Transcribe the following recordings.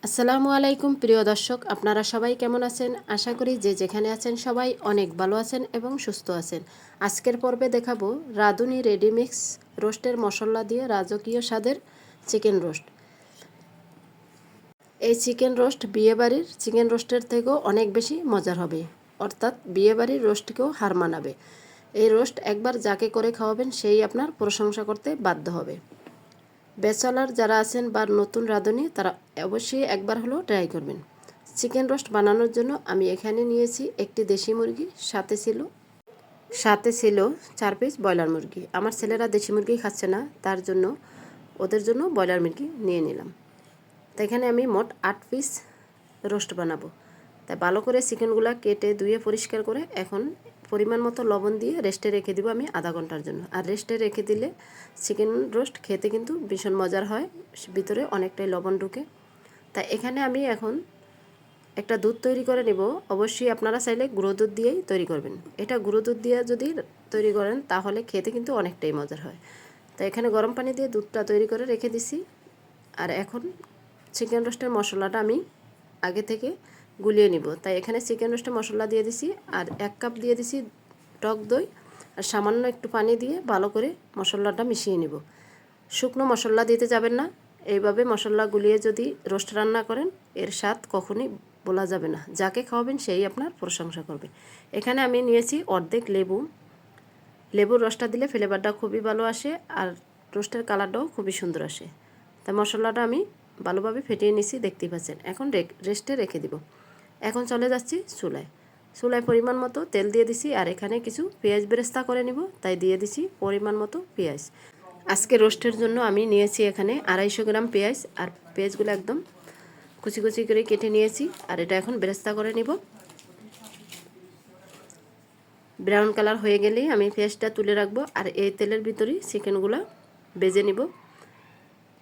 আসসালামু আলাইকুম প্রিয় দর্শক, আপনারা সবাই কেমন আছেন? আশা করি যে যেখানে আছেন সবাই অনেক ভালো আছেন এবং সুস্থ আছেন। আজকের পর্বে দেখাবো রাঁধুনি রেডিমিক্স রোস্টের মশলা দিয়ে রাজকীয় স্বাদের চিকেন রোস্ট। এই চিকেন রোস্ট বিয়েবাড়ির চিকেন রোস্টের থেকেও অনেক বেশি মজার হবে, অর্থাৎ বিয়েবাড়ির রোস্টকেও হার মানাবে। এই রোস্ট একবার যাকে করে খাওয়াবেন সেই আপনার প্রশংসা করতে বাধ্য হবে। ব্যাচেলর যারা আছেন বা নতুন রাঁধুনি তারা অবশ্যই একবার হলেও ট্রাই করবেন। চিকেন রোস্ট বানানোর জন্য আমি এখানে নিয়েছি একটি দেশি মুরগি, সাথে ছিল 4 পিস ব্রয়লার মুরগি। আমার ছেলেরা দেশি মুরগি খাচ্ছে না, তার জন্য ওদের জন্য ব্রয়লার মুরগি নিয়ে নিলাম। তো এখানে আমি মোট 8 পিস রোস্ট বানাবো। তাই ভালো করে চিকেনগুলো কেটে ধুয়ে পরিষ্কার করে এখন পরিমাণ মতো লবণ দিয়ে রেস্টে রেখে দিব আমি আধা ঘন্টার জন্য। আর রেস্টে রেখে দিলে চিকেন রোস্ট খেতে কিন্তু ভীষণ মজার হয়, ভিতরে অনেকটাই লবণ ঢুকে। তাই এখানে আমি এখন একটা দুধ তৈরি করে নেব। অবশ্যই আপনারা চাইলে গুঁড়ো দুধ দিয়েই তৈরি করবেন। এটা গুঁড়ো দুধ দিয়ে যদি তৈরি করেন তাহলে খেতে কিন্তু অনেকটাই মজার হয়। তাই এখানে গরম পানি দিয়ে দুধটা তৈরি করে রেখে দিছি। আর এখন চিকেন রোস্টের মশলাটা আমি আগে থেকে গুলিয়ে নিব। তাই এখানে চিকেন রোস্টের মশলা দিয়ে দিছি আর 1 কাপ দিয়ে দিছি টক দই আর সামান্য একটু পানি দিয়ে ভালো করে মশলাটা মিশিয়ে নিব। শুকনো মশলা দিতে যাবেন না, এইভাবে মশলা গুলিয়ে যদি রোস্ট রান্না করেন এর স্বাদ কখনোই বলা যাবে না। যাকে খাওয়াবেন সেই আপনার প্রশংসা করবে। এখানে আমি নিয়েছি অর্ধেক লেবুর রসটা দিলে ফ্লেভারটা খুবই ভালো আসে আর রোস্টের কালারটাও খুবই সুন্দর আসে। তাই মশলাটা আমি ভালোভাবে ফেটিয়ে নিছি, দেখতেই পাচ্ছেন। এখন রেস্টে রেখে দিব। এখন চলে যাচ্ছি চুলায় পরিমাণ মতো তেল দিয়ে দিছি আর এখানে কিছু পেঁয়াজ বেরেস্তা করে নিব, তাই দিয়ে দিছি পরিমাণ মতো পেঁয়াজ। আজকে রোস্টের জন্য আমি নিয়েছি এখানে 250 গ্রাম পেঁয়াজ আর পেঁয়াজগুলো একদম কুচি কুচি করে কেটে নিয়েছি। আর এটা এখন বেরেস্তা করে নিব। ব্রাউন কালার হয়ে গেলেই আমি পেঁয়াজটা তুলে রাখবো আর এই তেলের ভিতরেই চিকেনগুলো ভেজে নিব।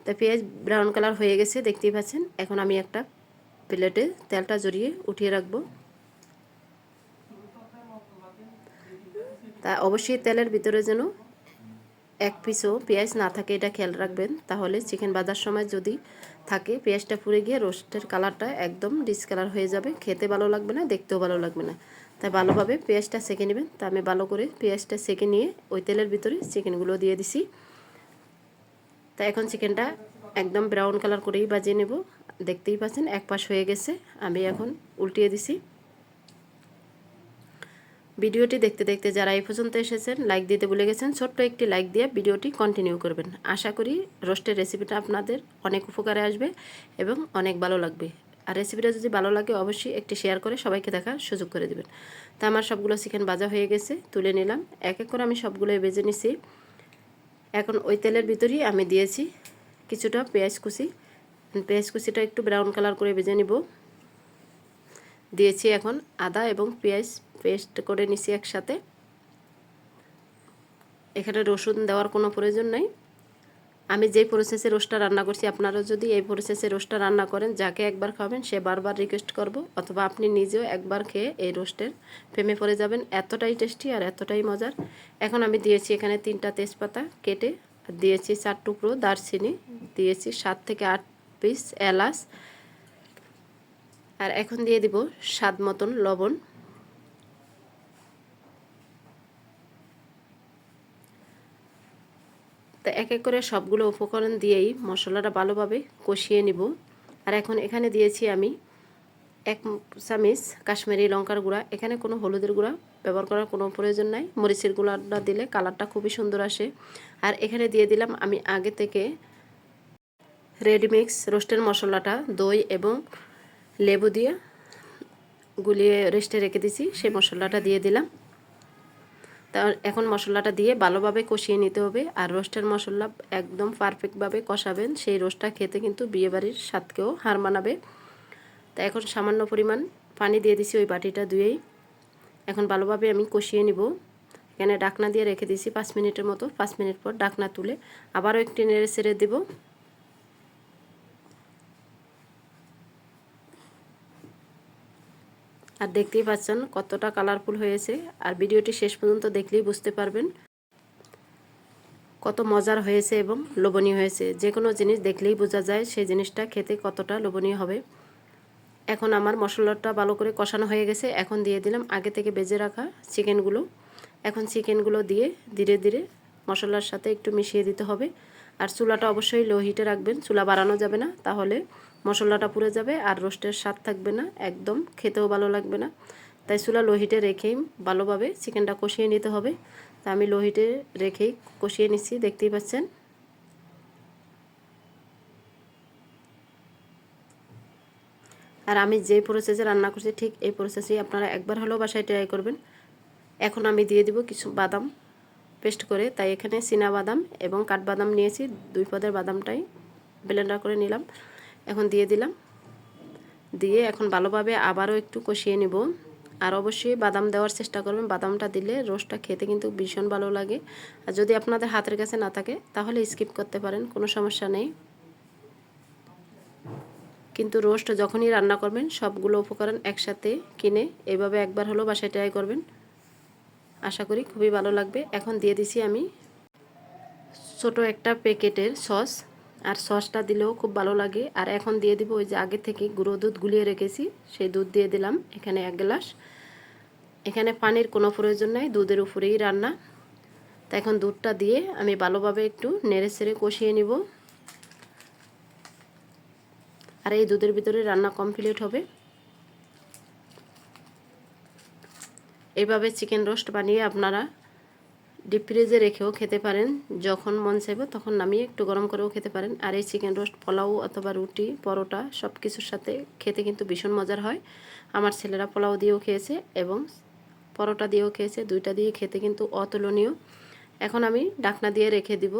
তাই পেঁয়াজ ব্রাউন কালার হয়ে গেছে, দেখতেই পাচ্ছেন। এখন আমি একটা প্লেটে তেলটা জড়িয়ে উঠিয়ে রাখবো। তা অবশ্যই তেলের ভিতরে যেন 1 পিসও পেঁয়াজ না থাকে, এটা খেয়াল রাখবেন। তাহলে চিকেন ভাজার সময় যদি থাকে পেঁয়াজটা পুড়ে গিয়ে রোস্টের কালারটা একদম ডিসকালার হয়ে যাবে, খেতে ভালো লাগবে না, দেখতেও ভালো লাগবে না। তাই ভালোভাবে পেঁয়াজটা সেঁকে নেবেন। তা আমি ভালো করে পেঁয়াজটা সেঁকে নিয়ে ওই তেলের ভিতরে চিকেনগুলো দিয়ে দিছি। তা এখন চিকেনটা একদম ব্রাউন কালার করেই ভাজিয়ে নেব। দেখতেই পাচ্ছেন 1 পাশ হয়ে গেছে, আমি এখন উল্টিয়ে দিছি। ভিডিওটি দেখতে দেখতে যারা এই পর্যন্ত এসেছেন লাইক দিতে ভুলে গেছেন, ছোট্ট একটি লাইক দিয়ে ভিডিওটি কন্টিনিউ করবেন। আশা করি রোস্টের রেসিপিটা আপনাদের অনেক উপকারে আসবে এবং অনেক ভালো লাগবে। আর রেসিপিটা যদি ভালো লাগে অবশ্যই একটি শেয়ার করে সবাইকে দেখার সুযোগ করে দেবেন। তা আমার সবগুলো চিকেন ভাজা হয়ে গেছে, তুলে নিলাম। এক এক করে আমি সবগুলোই ভেজে নিছি। এখন ওই তেলের ভিতরেই আমি দিয়েছি কিছুটা পেঁয়াজ কুচিটা একটু ব্রাউন কালার করে ভেজে নিব। দিয়েছি এখন আদা এবং পেঁয়াজ পেস্ট করে নিছি একসাথে। এখানে রসুন দেওয়ার কোনো প্রয়োজন নাই। আমি যেই প্রসেসে রোস্টটা রান্না করছি আপনারা যদি এই প্রসেসে রোস্টটা রান্না করেন, যাকে একবার খাবেন সে বারবার রিকোয়েস্ট করব, অথবা আপনি নিজেও একবার খেয়ে এই রোস্টের প্রেমে পড়ে যাবেন। এতটাই টেস্টি আর এতটাই মজার। এখন আমি দিয়েছি এখানে 3টা তেজপাতা কেটে, আর দিয়েছি 4 টুকরো দারচিনি, দিয়েছি 7 থেকে 8 পিস এলাচ, আর এখন দিয়ে দিব স্বাদ মতন লবণ। তো এক এক করে সবগুলো উপকরণ দিয়েই মশলাটা ভালোভাবে কষিয়ে নিব। আর এখন এখানে দিয়েছি আমি 1 চামচ কাশ্মীরি লঙ্কার গুঁড়া। এখানে কোনো হলুদের গুঁড়া ব্যবহার করার কোনো প্রয়োজন নাই, মরিচের গুঁড়াটা দিলে কালারটা খুবই সুন্দর আসে। আর এখানে দিয়ে দিলাম আমি আগে থেকে রেডিমিক্স রোস্টের মশলাটা দই এবং লেবু দিয়ে গুলিয়ে রেস্টে রেখে দিছি, সেই মশলাটা দিয়ে দিলাম। তা এখন মশলাটা দিয়ে ভালোভাবে কষিয়ে নিতে হবে। আর রোস্টের মশলা একদম পারফেক্টভাবে কষাবেন, সেই রোস্টটা খেতে কিন্তু বিয়েবাড়ির স্বাদকেও হার মানাবে। তা এখন সামান্য পরিমাণ পানি দিয়ে দিছি ওই বাটিটা ধুয়েই। এখন ভালোভাবে আমি কষিয়ে নিব। এখানে ঢাকনা দিয়ে রেখে দিয়েছি 5 মিনিটের মতো। 5 মিনিট পর ঢাকনা তুলে আবারও একটু নেড়ে ছেড়ে দেব। আর দেখতেই পাচ্ছেন কতটা কালারফুল হয়েছে। আর ভিডিওটি শেষ পর্যন্ত দেখলেই বুঝতে পারবেন। কত মজার হয়েছে এবং লোভনীয় হয়েছে। যে কোনো জিনিস দেখলেই বোঝা যায় সেই জিনিসটা খেতে কতটা লোভনীয় হবে। এখন আমার মশলাটা ভালো করে কষানো হয়ে গেছে। এখন দিয়ে দিলাম আগে থেকে ভেজে রাখা চিকেনগুলো। এখন চিকেনগুলো দিয়ে ধীরে ধীরে মশলার সাথে একটু মিশিয়ে দিতে হবে। আর চুলাটা অবশ্যই লো হিটে রাখবেন, চুলা বাড়ানো যাবে না, তাহলে মশলাটা পুড়ে যাবে আর রোস্টের স্বাদ থাকবে না, একদম খেতেও ভালো লাগবে না। তাই চুলা লো হিটে রেখেই ভালোভাবে চিকেনটা কষিয়ে নিতে হবে। তা আমি লো হিটে রেখেই কষিয়ে নিচ্ছি, দেখতেই পাচ্ছেন। আর আমি যে প্রসেসে রান্না করছি ঠিক এই প্রসেসেই আপনারা একবার হলেও বাসায় ট্রাই করবেন। এখন আমি দিয়ে দিব কিছু বাদাম পেস্ট করে, তাই এখানে চীনা বাদাম এবং কাঠবাদাম নিয়েছি, 2 পদের বাদামটাই ব্লেন্ডার করে নিলাম। এখন দিয়ে দিলাম, দিয়ে এখন ভালোভাবে আবারও একটু কষিয়ে নিব। আর অবশ্যই বাদাম দেওয়ার চেষ্টা করবেন, বাদামটা দিলে রোস্টটা খেতে কিন্তু ভীষণ ভালো লাগে। আর যদি আপনাদের হাতের কাছে না থাকে তাহলে স্কিপ করতে পারেন, কোনো সমস্যা নেই। কিন্তু রোস্ট যখনই রান্না করবেন সবগুলো উপকরণ একসাথে কিনে এভাবে একবার হলেও বাসায় ট্রাই করবেন, আশা করি খুবই ভালো লাগবে। এখন দিয়ে দিছি আমি ছোট একটা প্যাকেটের সস, আর সসটা দিলেও খুব ভালো লাগে। আর এখন দিয়ে দিব ওই যে আগে থেকে গুঁড়ো দুধ গুলিয়ে রেখেছি, সেই দুধ দিয়ে দিলাম এখানে 1 গ্লাস। এখানে পানির কোনো প্রয়োজন নাই, দুধের উপরেই রান্না। তা এখন দুধটা দিয়ে আমি ভালোভাবে একটু নেড়ে চেড়ে কষিয়ে নিব। আর এই দুধের ভিতরে রান্না কমপ্লিট হবে। এইভাবে চিকেন রোস্ট বানিয়ে আপনারা ডিপ ফ্রিজে রেখেও খেতে পারেন, যখন মন চাইবে তখন নামিয়ে একটু গরম করেও খেতে পারেন। আর এই চিকেন রোস্ট পোলাও অথবা রুটি পরোটা সব কিছুর সাথে খেতে কিন্তু ভীষণ মজার হয়। আমার ছেলেরা পোলাও দিয়েও খেয়েছে এবং পরোটা দিয়েও খেয়েছে, দুইটা দিয়ে খেতে কিন্তু অতুলনীয়। এখন আমি ঢাকনা দিয়ে রেখে দিব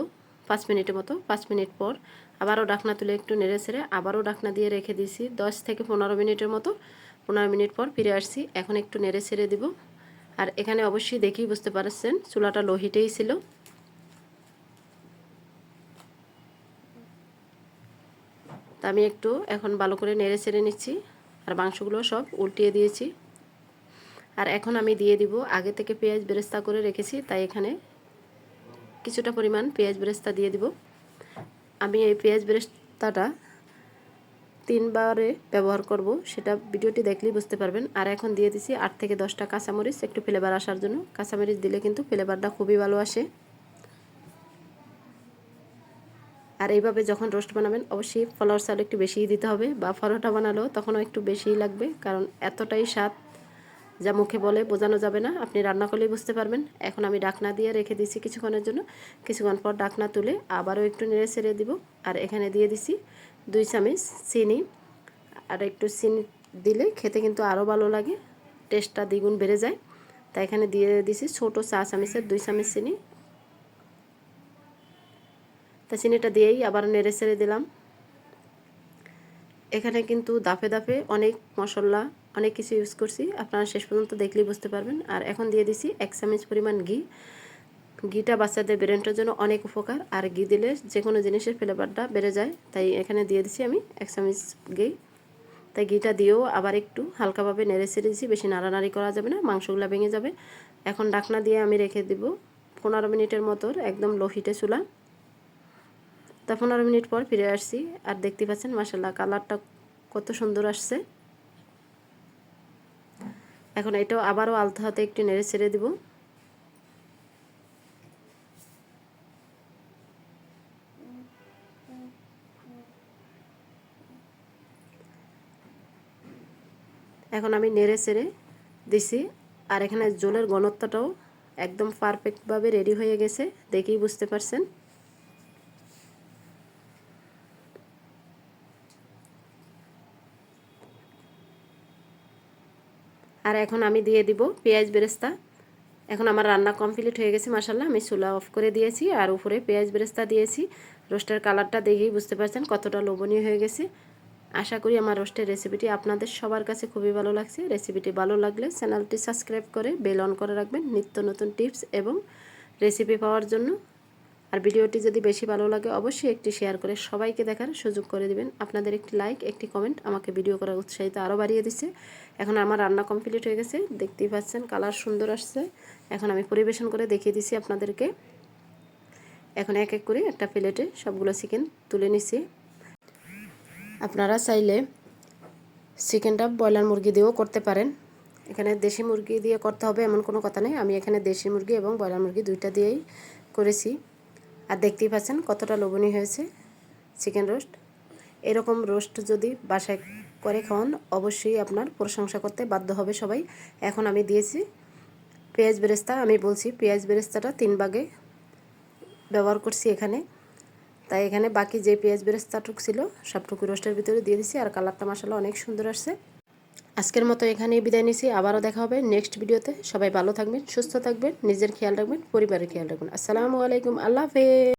5 মিনিটের মতো। 5 মিনিট পর আবারও ঢাকনা তুলে একটু নেড়ে ছেড়ে আবারও ঢাকনা দিয়ে রেখে দিয়েছি 10 থেকে 15 মিনিটের মতো। 15 মিনিট পর ফিরে আসছি, এখন একটু নেড়ে ছেড়ে দিব। আর এখানে অবশ্যই দেখেই বুঝতে পারছেন চুলাটা লো হিটেই ছিল। তা আমি একটু এখন ভালো করে নেড়ে ছেড়ে নিচ্ছি, আর মাংসগুলো সব উল্টিয়ে দিয়েছি। আর এখন আমি দিয়ে দিব আগে থেকে পেঁয়াজ বেরেস্তা করে রেখেছি, তাই এখানে কিছুটা পরিমাণ পেঁয়াজ বেরেস্তা দিয়ে দিব। আমি এই পেঁয়াজ বেরেস্তাটা 3 বারে ব্যবহার করব, সেটা ভিডিওটি দেখলেই বুঝতে পারবেন। আর এখন দিয়ে দিছি 8 থেকে 10টা কাঁচামরিচ, একটু ফ্লেভার আসার জন্য। কাঁচামরিচ দিলে কিন্তু ফ্লেভারটা খুবই ভালো আসে। আর এইভাবে যখন রোস্ট বানাবেন অবশ্যই ফ্লাওয়ার চাল একটু বেশিই দিতে হবে, বা পরোটা বানালেও তখনও একটু বেশিই লাগবে, কারণ এতটাই স্বাদ যা মুখে বলে বোঝানো যাবে না, আপনি রান্না করলেই বুঝতে পারবেন। এখন আমি ঢাকনা দিয়ে রেখে দিয়েছি কিছুক্ষণের জন্য। কিছুক্ষণ পর ঢাকনা তুলে আবারও একটু নেড়ে ছেড়ে দিব। আর এখানে দিয়ে দিছি 2 চামচ চিনি। আর একটু চিনি দিলে খেতে কিন্তু আরও ভালো লাগে, টেস্টটা দ্বিগুণ বেড়ে যায়। তাই এখানে দিয়ে দিছি ছোটো চা চামচের 2 চামচ চিনি। তা চিনিটা দিয়েই আবার নেড়ে ছেড়ে দিলাম। এখানে কিন্তু দাফে দাফে অনেক মশলা অনেক কিছু ইউজ করছি, আপনারা শেষ পর্যন্ত দেখলেই বুঝতে পারবেন। আর এখন দিয়ে দিছি 1 চামচ পরিমাণ ঘি। ঘিটা বাচ্চাদের ব্রেনটার জন্য অনেক উপকার, আর ঘি দিলে যে কোনো জিনিসের ফ্লেভারটা বেড়ে যায়, তাই এখানে দিয়ে দিছি আমি 1 চামচ ঘি। তাই ঘিটা দিয়েও আবার একটু হালকাভাবে নেড়ে ছেড়ে দিছি, বেশি নাড়ানাড়ি করা যাবে না, মাংসগুলো ভেঙে যাবে। এখন ঢাকনা দিয়ে আমি রেখে দিব 15 মিনিটের মতো, একদম লো হিটে চুলা। তা 15 মিনিট পর ফিরে আসছি, আর দেখতে পাচ্ছেন মাশাআল্লাহ কালারটা কত সুন্দর আসছে। এখন এটাও আবারও আলতো হাতে একটু নেড়ে ছেড়ে দিব। এখন আমি নেড়ে ছেড়ে দিছি, আর এখানে ঝোলের ঘনত্বটাও একদম পারফেক্টভাবে রেডি হয়ে গেছে, দেখেই বুঝতে পারছেন। আর এখন আমি দিয়ে দিব পেঁয়াজ বেরেস্তা। এখন আমার রান্না কমপ্লিট হয়ে গেছে মাশাআল্লাহ, আমি চুলা অফ করে দিয়েছি আর উপরে পেঁয়াজ বেরেস্তা দিয়েছি। রোস্টের কালারটা দেখেই বুঝতে পারছেন কতটা লোভনীয় হয়ে গেছে। আশা করি আমার রোস্টের রেসিপিটি আপনাদের সবার কাছে খুবই ভালো লাগছে। রেসিপিটি ভালো লাগলে চ্যানেলটি সাবস্ক্রাইব করে বেল অন করে রাখবেন নিত্য নতুন টিপস এবং রেসিপি পাওয়ার জন্য। আর ভিডিওটি যদি বেশি ভালো লাগে অবশ্যই একটি শেয়ার করে সবাইকে দেখার সুযোগ করে দিবেন। আপনাদের একটি লাইক একটি কমেন্ট আমাকে ভিডিও করার উৎসাহিত আরও বাড়িয়ে দিচ্ছে। এখন আমার রান্না কমপ্লিট হয়ে গেছে, দেখতেই পাচ্ছেন কালার সুন্দর আসছে। এখন আমি পরিবেশন করে দেখিয়ে দিচ্ছি আপনাদেরকে। এখন এক এক করে একটা প্লেটে সবগুলো চিকেন তুলে নিছি। আপনারা চাইলে চিকেনটা ব্রয়লার মুরগি দিয়েও করতে পারেন। এখানে দেশি মুরগি দিয়ে করতে হবে এমন কোনো কথা নেই। আমি এখানে দেশি মুরগি এবং ব্রয়লার মুরগি দুইটা দিয়েই করেছি। আর দেখতেই পাচ্ছেন কতটা লোভনীয় হয়েছে চিকেন রোস্ট। এরকম রোস্ট যদি বাসায় করে খাওয়ান অবশ্যই আপনার প্রশংসা করতে বাধ্য হবে সবাই। এখন আমি দিয়েছি পেঁয়াজ বেরেস্তা। আমি বলছি পেঁয়াজ বেরেস্তাটা 3 ভাগে ব্যবহার করছি এখানে। তাই এখানে বাকি যে পেঁয়াজ বেরেস্তাটুক ছিল সবটুকু রোস্টের ভিতরে দিয়ে দিছি। আর কালারটা মাশাআল্লাহ অনেক সুন্দর আসছে। আজকের মতো এখানেই বিদায় নিছি। আবারও দেখা হবে নেক্সট ভিডিওতে। সবাই ভালো থাকবেন, সুস্থ থাকবেন, নিজের খেয়াল রাখবেন, পরিবারের খেয়াল রাখবেন। আসসালামু আলাইকুম, আল্লাহ হাফেজ।